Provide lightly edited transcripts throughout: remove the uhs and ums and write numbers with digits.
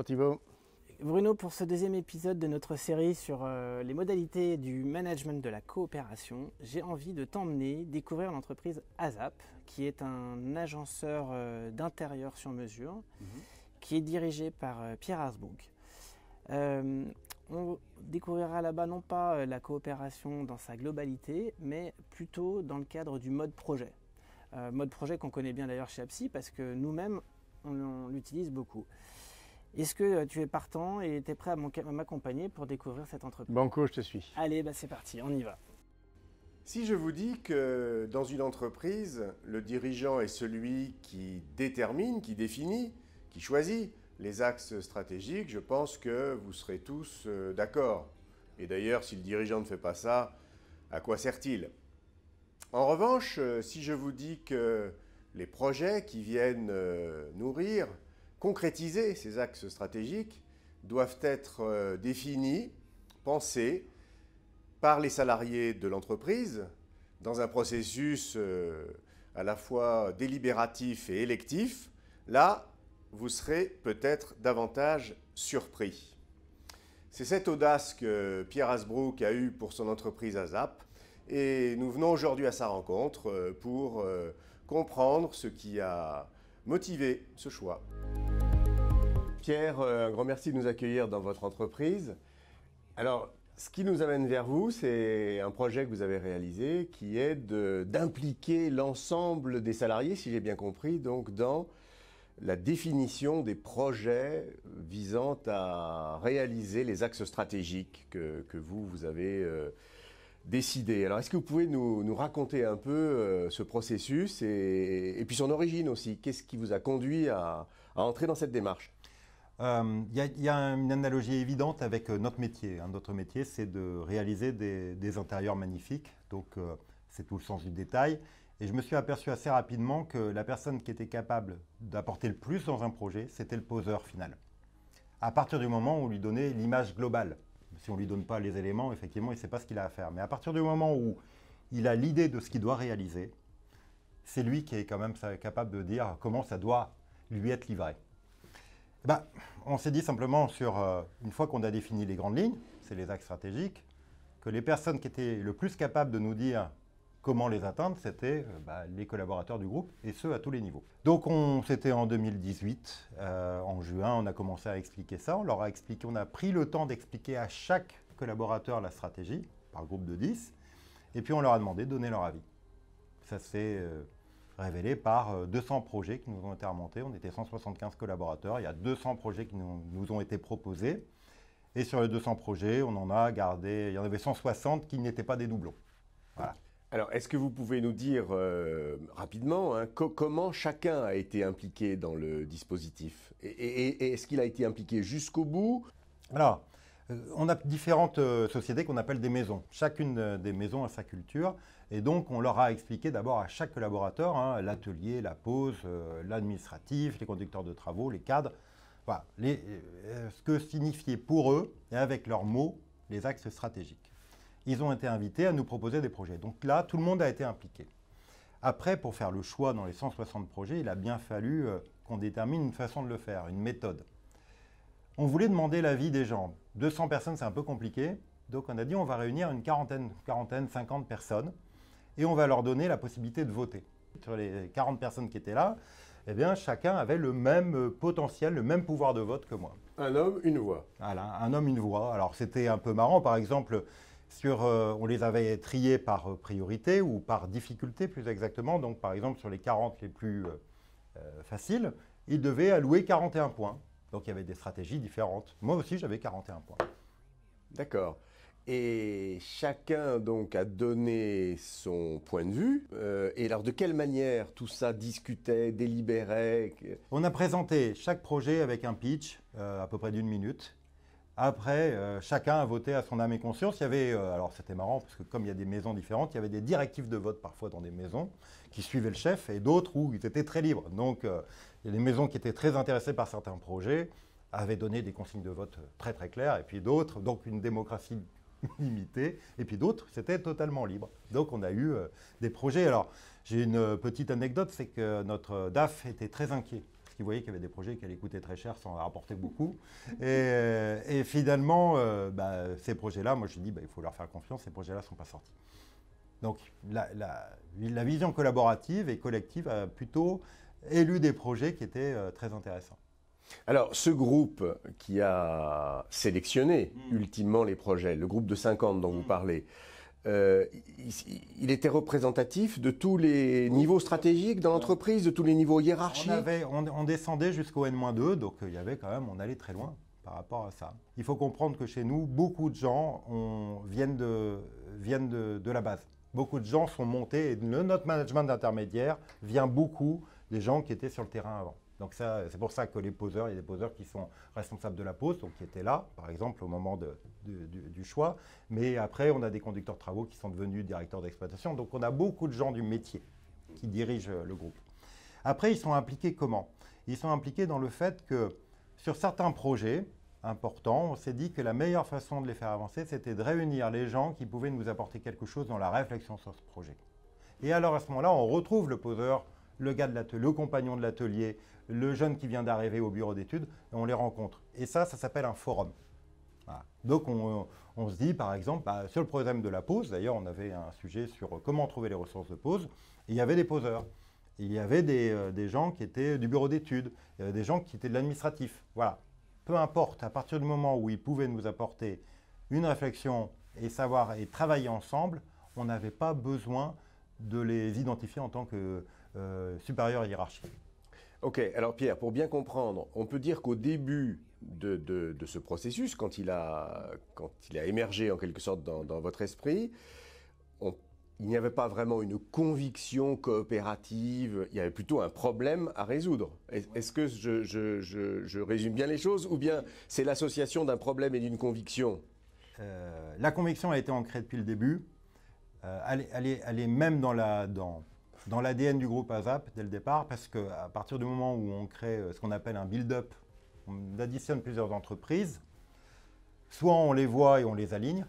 Thibaut. Bruno, pour ce deuxième épisode de notre série sur les modalités du management de la coopération, j'ai envie de t'emmener découvrir l'entreprise ASAP, qui est un agenceur d'intérieur sur mesure, qui est dirigé par Pierre Hersbruck. On découvrira là-bas non pas la coopération dans sa globalité, mais plutôt dans le cadre du mode projet. Mode projet qu'on connaît bien d'ailleurs chez APSI parce que nous-mêmes, on l'utilise beaucoup. Est-ce que tu es partant et tu es prêt à m'accompagner pour découvrir cette entreprise? Banco, je te suis. Allez, c'est parti, on y va. Si je vous dis que dans une entreprise, le dirigeant est celui qui détermine, qui définit, qui choisit les axes stratégiques, je pense que vous serez tous d'accord. Et d'ailleurs, si le dirigeant ne fait pas ça, à quoi sert-il? En revanche, si je vous dis que les projets qui viennent nourrir, concrétiser ces axes stratégiques doivent être définis, pensés par les salariés de l'entreprise dans un processus à la fois délibératif et électif, là, vous serez peut-être davantage surpris. C'est cette audace que Pierre Hersbruck a eue pour son entreprise ASAP et nous venons aujourd'hui à sa rencontre pour comprendre ce qui a motivé ce choix. Pierre, un grand merci de nous accueillir dans votre entreprise. Alors, ce qui nous amène vers vous, c'est un projet que vous avez réalisé qui est d'impliquer l'ensemble des salariés, si j'ai bien compris, donc dans la définition des projets visant à réaliser les axes stratégiques que vous avez décidés. Alors, est-ce que vous pouvez nous raconter un peu ce processus et puis son origine aussi? Qu'est-ce qui vous a conduit à entrer dans cette démarche? Y a une analogie évidente avec notre métier. Notre métier, c'est de réaliser des intérieurs magnifiques. Donc, c'est tout le sens du détail. Et je me suis aperçu assez rapidement que la personne qui était capable d'apporter le plus dans un projet, c'était le poseur final. À partir du moment où on lui donnait l'image globale. Si on ne lui donne pas les éléments, effectivement, il ne sait pas ce qu'il a à faire. Mais à partir du moment où il a l'idée de ce qu'il doit réaliser, c'est lui qui est quand même capable de dire comment ça doit lui être livré. On s'est dit simplement une fois qu'on a défini les grandes lignes, c'est les axes stratégiques, que les personnes qui étaient le plus capables de nous dire comment les atteindre, c'était les collaborateurs du groupe, et ce, à tous les niveaux. Donc, c'était en 2018, en juin, on a commencé à expliquer ça. On leur a expliqué, on a pris le temps d'expliquer à chaque collaborateur la stratégie, par groupe de 10, et puis on leur a demandé de donner leur avis. Ça s'est révélé par 200 projets qui nous ont été remontés. On était 175 collaborateurs, il y a 200 projets qui nous ont été proposés. Et sur les 200 projets, on en a gardé, il y en avait 160 qui n'étaient pas des doublons. Voilà. Alors, est-ce que vous pouvez nous dire rapidement comment chacun a été impliqué dans le dispositif? Et est-ce qu'il a été impliqué jusqu'au bout? Alors, on a différentes sociétés qu'on appelle des maisons. Chacune des maisons a sa culture. Et donc, on leur a expliqué d'abord à chaque collaborateur, l'atelier, la pause, l'administratif, les conducteurs de travaux, les cadres, voilà, ce que signifiaient pour eux, et avec leurs mots, les axes stratégiques. Ils ont été invités à nous proposer des projets. Donc là, tout le monde a été impliqué. Après, pour faire le choix dans les 160 projets, il a bien fallu qu'on détermine une façon de le faire, une méthode. On voulait demander l'avis des gens. 200 personnes, c'est un peu compliqué. Donc on a dit on va réunir une quarantaine, 50 personnes et on va leur donner la possibilité de voter. Sur les 40 personnes qui étaient là, eh bien, chacun avait le même potentiel, le même pouvoir de vote que moi. Un homme, une voix. Voilà, un homme, une voix. Alors c'était un peu marrant, par exemple, on les avait triés par priorité ou par difficulté plus exactement. Donc par exemple, sur les 40 les plus faciles, ils devaient allouer 41 points. Donc il y avait des stratégies différentes. Moi aussi, j'avais 41 points. D'accord. Et chacun donc a donné son point de vue. Et alors de quelle manière tout ça discutait, délibérait? On a présenté chaque projet avec un pitch à peu près d'1 minute. Après, chacun a voté à son âme et conscience. Il y avait, alors c'était marrant parce que comme il y a des maisons différentes, il y avait des directives de vote parfois dans des maisons qui suivaient le chef et d'autres où ils étaient très libres. Donc il y a des maisons qui étaient très intéressées par certains projets, avaient donné des consignes de vote très très claires et puis d'autres, donc une démocratie limitée, et puis d'autres, c'était totalement libre. Donc on a eu des projets. Alors j'ai une petite anecdote, c'est que notre DAF était très inquiet qu'ils voyaient qu'il y avait des projets qui allaient coûter très cher sans rapporter beaucoup. Et finalement, ces projets-là, moi je dis, il faut leur faire confiance, ces projets-là ne sont pas sortis. Donc la vision collaborative et collective a plutôt élu des projets qui étaient très intéressants. Alors, ce groupe qui a sélectionné ultimement les projets, le groupe de 50 dont vous parlez, il était représentatif de tous les niveaux stratégiques dans l'entreprise, de tous les niveaux hiérarchiques. On descendait jusqu'au N-2, donc il y avait quand même, on allait très loin par rapport à ça. Il faut comprendre que chez nous, beaucoup de gens viennent de la base. Beaucoup de gens sont montés et notre management d'intermédiaire vient beaucoup des gens qui étaient sur le terrain avant. Donc c'est pour ça que les poseurs, il y a des poseurs qui sont responsables de la pose, donc qui étaient là, par exemple, au moment du choix. Mais après, on a des conducteurs de travaux qui sont devenus directeurs d'exploitation. Donc on a beaucoup de gens du métier qui dirigent le groupe. Après, ils sont impliqués comment? Ils sont impliqués dans le fait que sur certains projets importants, on s'est dit que la meilleure façon de les faire avancer, c'était de réunir les gens qui pouvaient nous apporter quelque chose dans la réflexion sur ce projet. Et alors à ce moment-là, on retrouve le poseur, le gars de l'atelier, le compagnon de l'atelier, le jeune qui vient d'arriver au bureau d'études, et on les rencontre. Et ça s'appelle un forum. Voilà. Donc on se dit, par exemple, sur le problème de la pause, d'ailleurs on avait un sujet sur comment trouver les ressources de pause, et il y avait des poseurs. Il y avait des gens qui étaient du bureau d'études, il y avait des gens qui étaient de l'administratif. Voilà. Peu importe, à partir du moment où ils pouvaient nous apporter une réflexion et savoir et travailler ensemble, on n'avait pas besoin de les identifier en tant que supérieurs hiérarchiques. Ok, alors Pierre, pour bien comprendre, on peut dire qu'au début de ce processus, quand il a émergé en quelque sorte dans votre esprit, il n'y avait pas vraiment une conviction coopérative, il y avait plutôt un problème à résoudre. Est-ce que je résume bien les choses ou bien c'est l'association d'un problème et d'une conviction? La conviction a été ancrée depuis le début. Elle est même dans l'ADN du groupe ASAP dès le départ, parce qu'à partir du moment où on crée ce qu'on appelle un build-up, on additionne plusieurs entreprises, soit on les voit et on les aligne,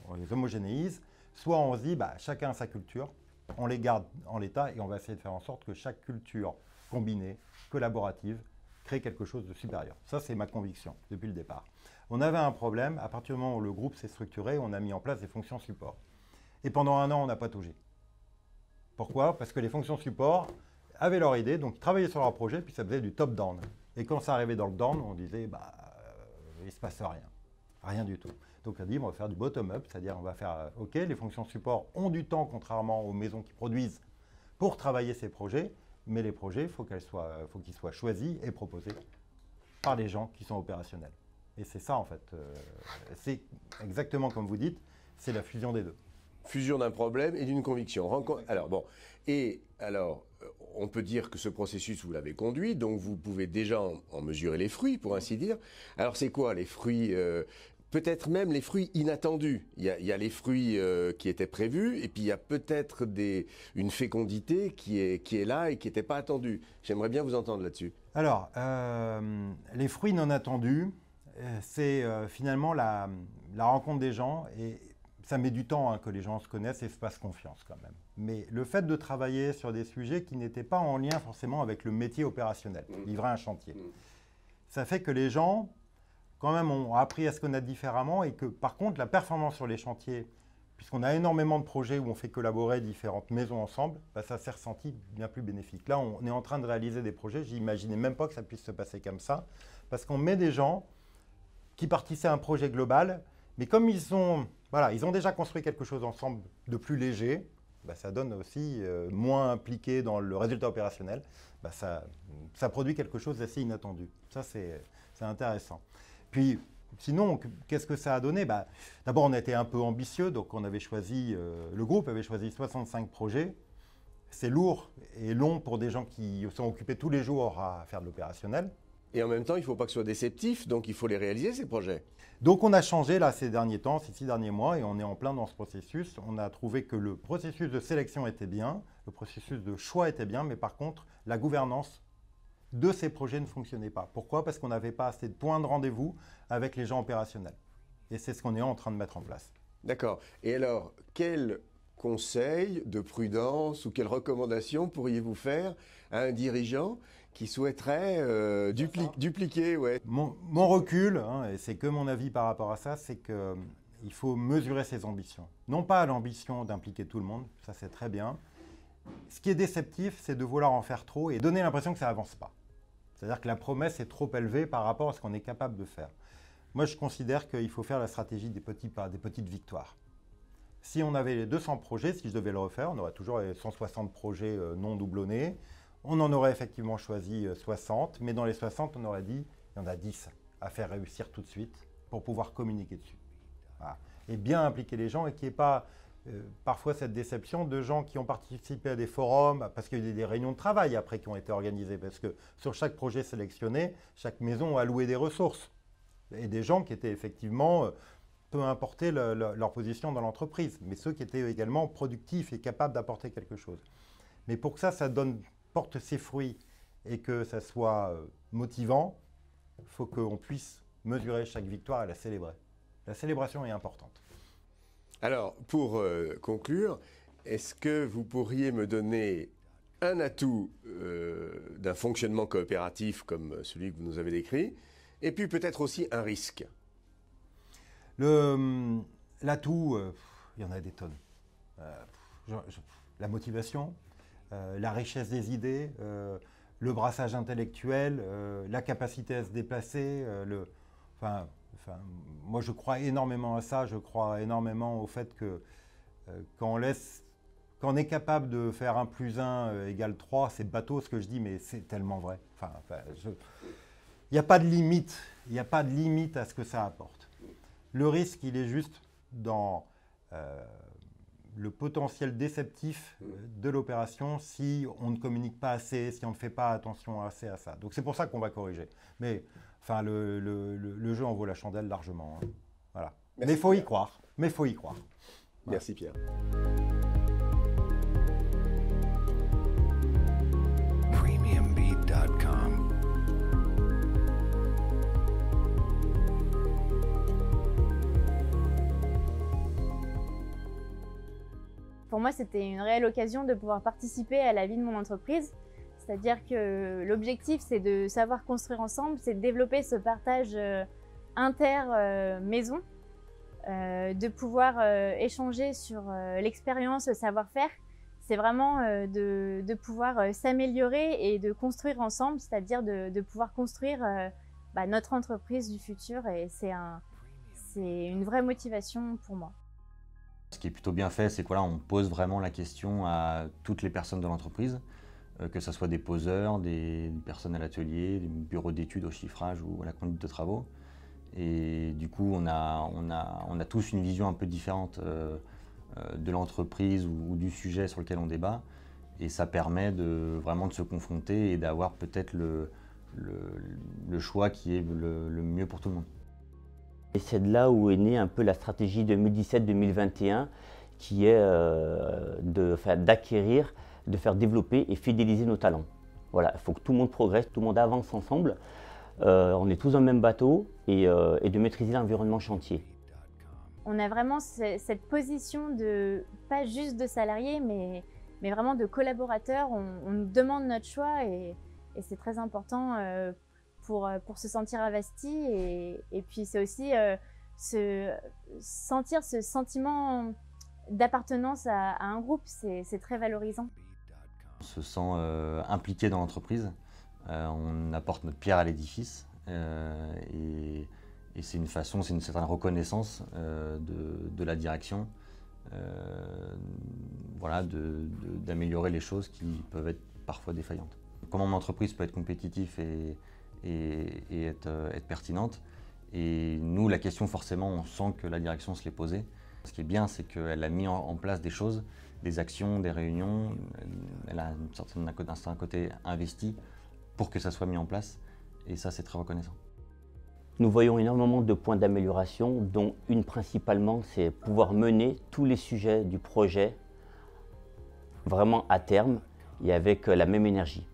on les homogénéise, soit on se dit chacun a sa culture, on les garde en l'état et on va essayer de faire en sorte que chaque culture combinée, collaborative, crée quelque chose de supérieur. Ça, c'est ma conviction depuis le départ. On avait un problème, à partir du moment où le groupe s'est structuré, on a mis en place des fonctions support. Et pendant un an, on n'a pas touché. Pourquoi? Parce que les fonctions support avaient leur idée, donc ils travaillaient sur leur projet, puis ça faisait du top-down. Et quand ça arrivait dans le down, on disait, il ne se passe rien. Rien du tout. Donc on a dit, on va faire du bottom-up, c'est-à-dire on va faire, OK, les fonctions support ont du temps, contrairement aux maisons qui produisent, pour travailler ces projets, mais les projets, il faut qu'ils soient choisis et proposés par les gens qui sont opérationnels. Et c'est ça, en fait. C'est exactement comme vous dites, c'est la fusion des deux. Fusion d'un problème et d'une conviction. Alors, on peut dire que ce processus, vous l'avez conduit, donc vous pouvez déjà en mesurer les fruits, pour ainsi dire. Alors, c'est quoi les fruits peut-être même les fruits inattendus. Il y a les fruits qui étaient prévus, et puis il y a peut-être une fécondité qui est là et qui n'était pas attendue. J'aimerais bien vous entendre là-dessus. Alors, les fruits non attendus, c'est finalement la rencontre des gens, et ça met du temps que les gens se connaissent et se fassent confiance quand même. Mais le fait de travailler sur des sujets qui n'étaient pas en lien forcément avec le métier opérationnel, livrer un chantier, ça fait que les gens, quand même, ont appris à se connaître différemment, et que par contre, la performance sur les chantiers, puisqu'on a énormément de projets où on fait collaborer différentes maisons ensemble, ça s'est ressenti bien plus bénéfique. Là, on est en train de réaliser des projets, j'imaginais même pas que ça puisse se passer comme ça, parce qu'on met des gens qui participaient à un projet global, mais comme ils ont déjà construit quelque chose ensemble de plus léger, ça donne aussi moins impliqué dans le résultat opérationnel, ça produit quelque chose d'assez inattendu. Ça, c'est intéressant. Puis, sinon, qu'est-ce que ça a donné? D'abord, on a été un peu ambitieux, donc on avait choisi, le groupe avait choisi 65 projets. C'est lourd et long pour des gens qui sont occupés tous les jours à faire de l'opérationnel. Et en même temps, il ne faut pas que ce soit déceptif, donc il faut les réaliser, ces projets. Donc on a changé là ces derniers temps, ces 6 derniers mois, et on est en plein dans ce processus. On a trouvé que le processus de sélection était bien, le processus de choix était bien, mais par contre, la gouvernance de ces projets ne fonctionnait pas. Pourquoi? Parce qu'on n'avait pas assez de points de rendez-vous avec les gens opérationnels. Et c'est ce qu'on est en train de mettre en place. D'accord. Et alors, quel conseil de prudence ou quelle recommandation pourriez-vous faire à un dirigeant qui souhaiteraient dupliquer. Ouais. Mon recul, hein, et c'est que mon avis par rapport à ça, c'est qu'il faut mesurer ses ambitions. Non pas l'ambition d'impliquer tout le monde, ça c'est très bien. Ce qui est déceptif, c'est de vouloir en faire trop et donner l'impression que ça n'avance pas. C'est-à-dire que la promesse est trop élevée par rapport à ce qu'on est capable de faire. Moi, je considère qu'il faut faire la stratégie des petits pas, des petites victoires. Si on avait les 200 projets, si je devais le refaire, on aurait toujours les 160 projets non doublonnés. On en aurait effectivement choisi 60, mais dans les 60, on aurait dit il y en a 10 à faire réussir tout de suite pour pouvoir communiquer dessus. Voilà. Et bien impliquer les gens et qu'il n'y ait pas parfois cette déception de gens qui ont participé à des forums, parce qu'il y a eu des réunions de travail après qui ont été organisées, parce que sur chaque projet sélectionné, chaque maison a alloué des ressources. Et des gens qui étaient effectivement, peu importe leur position dans l'entreprise, mais ceux qui étaient également productifs et capables d'apporter quelque chose. Mais pour que ça porte ses fruits et que ça soit motivant, il faut qu'on puisse mesurer chaque victoire et la célébrer. La célébration est importante. Alors, pour conclure, est-ce que vous pourriez me donner un atout d'un fonctionnement coopératif comme celui que vous nous avez décrit, et puis peut-être aussi un risque? L'atout, il y en a des tonnes. La motivation, la richesse des idées, le brassage intellectuel, la capacité à se déplacer. Moi, je crois énormément à ça. Je crois énormément au fait que quand on est capable de faire 1 + 1 égale 3, c'est bateau ce que je dis, mais c'est tellement vrai. Il n'y a pas de limite. Il n'y a pas de limite à ce que ça apporte. Le risque, il est juste dans le potentiel déceptif de l'opération si on ne communique pas assez, si on ne fait pas attention assez à ça. Donc c'est pour ça qu'on va corriger. Mais le jeu en vaut la chandelle largement. Hein. Voilà. Mais il faut y croire. Voilà. Merci Pierre. Premiumbeat.com. Pour moi, c'était une réelle occasion de pouvoir participer à la vie de mon entreprise. C'est-à-dire que l'objectif, c'est de savoir construire ensemble, c'est de développer ce partage inter-maison, de pouvoir échanger sur l'expérience, le savoir-faire. C'est vraiment de pouvoir s'améliorer et de construire ensemble, c'est-à-dire de pouvoir construire notre entreprise du futur. Et c'est une vraie motivation pour moi. Ce qui est plutôt bien fait, c'est qu'on pose vraiment la question à toutes les personnes de l'entreprise, que ce soit des poseurs, des personnes à l'atelier, des bureaux d'études au chiffrage ou à la conduite de travaux. Et du coup, on a tous une vision un peu différente de l'entreprise ou du sujet sur lequel on débat. Et ça permet vraiment de se confronter et d'avoir peut-être le choix qui est le mieux pour tout le monde. Et c'est de là où est née un peu la stratégie 2017-2021 qui est d'acquérir, de faire développer et fidéliser nos talents. Voilà, il faut que tout le monde progresse, tout le monde avance ensemble. On est tous dans le même bateau et de maîtriser l'environnement chantier. On a vraiment cette position pas juste de salariés, mais vraiment de collaborateurs. On nous demande notre choix et c'est très important pour se sentir investi. Et puis c'est aussi sentir ce sentiment d'appartenance à un groupe, c'est très valorisant. On se sent impliqué dans l'entreprise, on apporte notre pierre à l'édifice et c'est une certaine reconnaissance de la direction, d'améliorer les choses qui peuvent être parfois défaillantes. Comment mon entreprise peut être compétitive et être pertinente. Et nous, la question, forcément, on sent que la direction se l'est posée. Ce qui est bien, c'est qu'elle a mis en place des choses, des actions, des réunions. Elle a un certain côté investi pour que ça soit mis en place. Et ça, c'est très reconnaissant. Nous voyons énormément de points d'amélioration, dont une principalement, c'est pouvoir mener tous les sujets du projet vraiment à terme et avec la même énergie.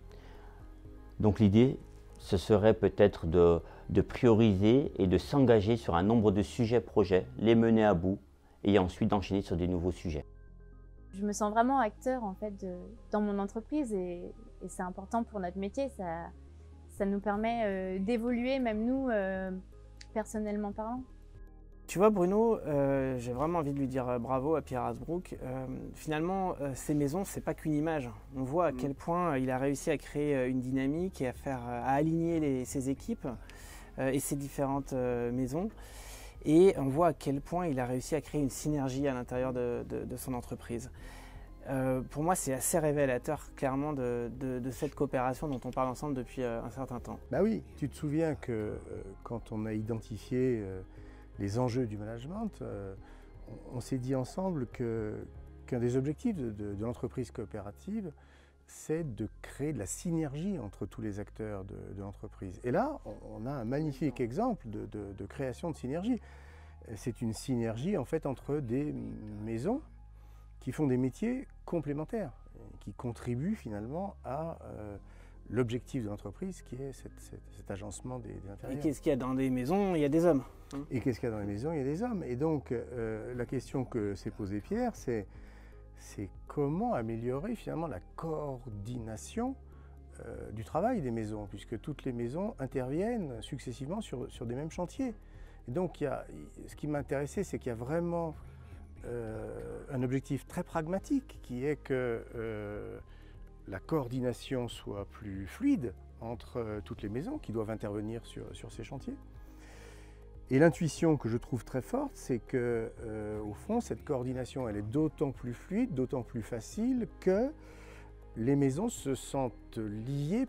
Donc l'idée, ce serait peut-être de prioriser et de s'engager sur un nombre de sujets projets, les mener à bout et ensuite d'enchaîner sur des nouveaux sujets. Je me sens vraiment acteur en fait dans mon entreprise et Et c'est important pour notre métier, ça nous permet d'évoluer, même nous, personnellement parlant. Tu vois Bruno, j'ai vraiment envie de lui dire bravo à Pierre Hasbrouck. Finalement, ces maisons, c'est pas qu'une image. On voit à quel point il a réussi à créer une dynamique et à aligner ses équipes et ses différentes maisons. Et on voit à quel point il a réussi à créer une synergie à l'intérieur de son entreprise. Pour moi, c'est assez révélateur, clairement, de cette coopération dont on parle ensemble depuis un certain temps. Bah oui, tu te souviens que quand on a identifié les enjeux du management, on s'est dit ensemble qu'un des objectifs de l'entreprise coopérative, c'est de créer de la synergie entre tous les acteurs de l'entreprise. Et là, on a un magnifique exemple de création de synergie. C'est une synergie en fait entre des maisons qui font des métiers complémentaires, qui contribuent finalement à l'objectif de l'entreprise qui est cet agencement des intérieurs. Et qu'est-ce qu'il y a dans des maisons? Il y a des hommes. Et qu'est-ce qu'il y a dans les maisons? Il y a des hommes. Et donc la question que s'est posée Pierre, c'est comment améliorer finalement la coordination du travail des maisons, puisque toutes les maisons interviennent successivement sur des mêmes chantiers. Et donc ce qui m'intéressait, c'est qu'il y a vraiment un objectif très pragmatique qui est que la coordination soit plus fluide entre toutes les maisons qui doivent intervenir sur ces chantiers. Et l'intuition que je trouve très forte, c'est que, au fond, cette coordination, elle est d'autant plus fluide, d'autant plus facile que les maisons se sentent liées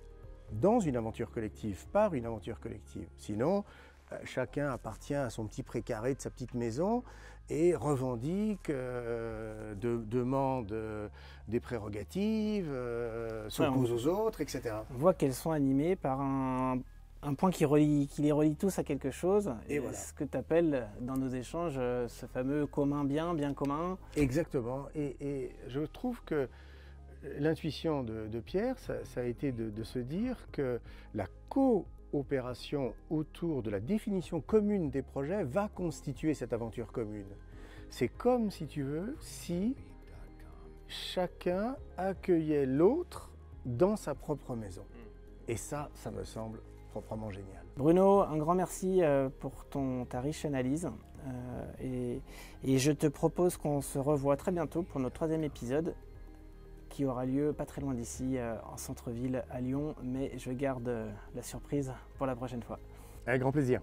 dans une aventure collective, par une aventure collective. Sinon, chacun appartient à son petit précaré de sa petite maison et revendique, demande des prérogatives, s'oppose aux autres, etc. On voit qu'elles sont animées par un point qui les relie tous à quelque chose. Et voilà. Ce que tu appelles dans nos échanges ce fameux commun bien commun. Exactement. Et je trouve que l'intuition de Pierre, ça a été de se dire que la coopération autour de la définition commune des projets va constituer cette aventure commune. C'est comme, si tu veux, si chacun accueillait l'autre dans sa propre maison. Et ça me semble proprement génial. Bruno, un grand merci pour ta riche analyse. Et je te propose qu'on se revoie très bientôt pour notre 3e épisode qui aura lieu pas très loin d'ici, en centre-ville à Lyon, mais je garde la surprise pour la prochaine fois. Avec grand plaisir.